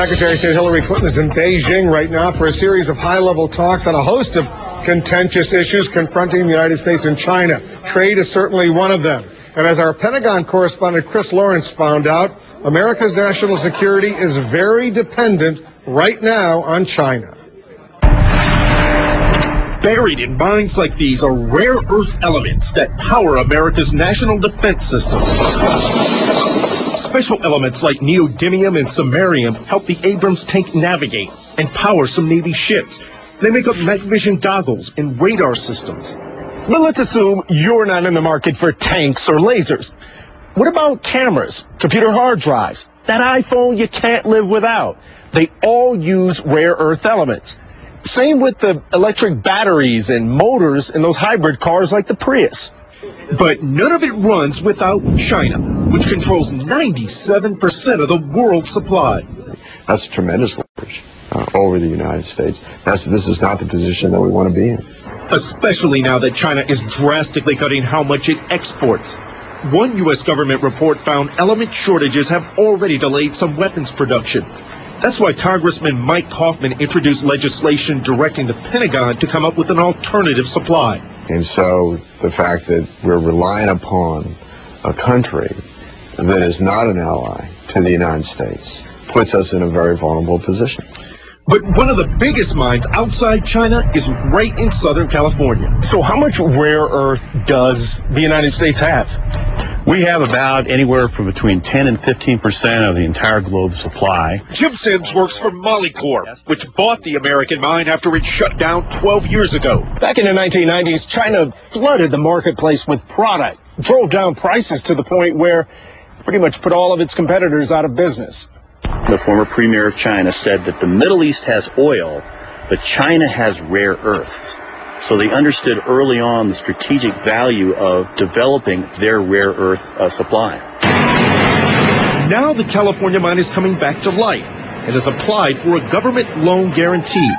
Secretary of State Hillary Clinton is in Beijing right now for a series of high-level talks on a host of contentious issues confronting the United States and China. Trade is certainly one of them. And as our Pentagon correspondent Chris Lawrence found out, America's national security is very dependent right now on China. Buried in mines like these are rare earth elements that power America's national defense system. Special elements like neodymium and samarium help the Abrams tank navigate and power some Navy ships. They make up night vision goggles and radar systems. But let's assume you're not in the market for tanks or lasers. What about cameras, computer hard drives, that iPhone you can't live without? They all use rare earth elements. Same with the electric batteries and motors in those hybrid cars like the Prius. But none of it runs without China, which controls 97% of the world's supply. That's tremendous leverage over the United States. This is not the position that we want to be in. Especially now that China is drastically cutting how much it exports. One U.S. government report found element shortages have already delayed some weapons production. That's why Congressman Mike Coffman introduced legislation directing the Pentagon to come up with an alternative supply. And so the fact that we're relying upon a country that is not an ally to the United States puts us in a very vulnerable position. But one of the biggest mines outside China is right in Southern California. So how much rare earth does the United States have? We have about anywhere from between 10 and 15% of the entire globe's supply. Jim Sims works for Molycorp, which bought the American mine after it shut down 12 years ago. Back in the 1990s, China flooded the marketplace with product, drove down prices to the point where pretty much put all of its competitors out of business. The former premier of China said that the Middle East has oil, but China has rare earths. So they understood early on the strategic value of developing their rare earth supply. Now the California mine is coming back to life and has applied for a government loan guarantee.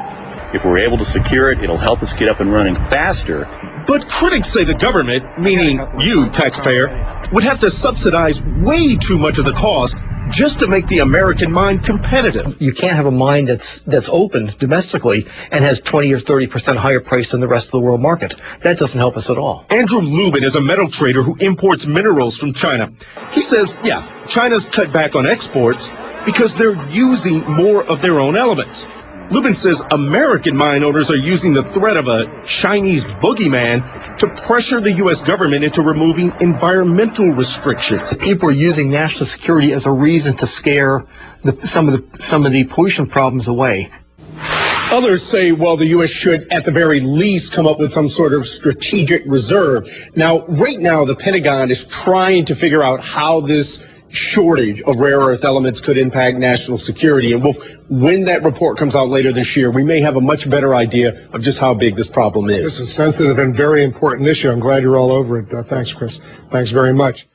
If we're able to secure it, it'll help us get up and running faster. But critics say the government, meaning you, taxpayer, would have to subsidize way too much of the cost just to make the American mine competitive. You can't have a mine that's open domestically and has 20 or 30% higher price than the rest of the world market. That doesn't help us at all. Andrew Lubin is a metal trader who imports minerals from China. He says, yeah, China's cut back on exports because they're using more of their own elements. Lubin says American mine owners are using the threat of a Chinese boogeyman to pressure the U.S. government into removing environmental restrictions. People are using national security as a reason to scare some of the pollution problems away. Others say, well, the U.S. should, at the very least, come up with some sort of strategic reserve. Now, right now, the Pentagon is trying to figure out how this shortage of rare earth elements could impact national security. And when that report comes out later this year, we may have a much better idea of just how big this problem is. This is a sensitive and very important issue. I'm glad you're all over it. Thanks, Chris. Thanks very much.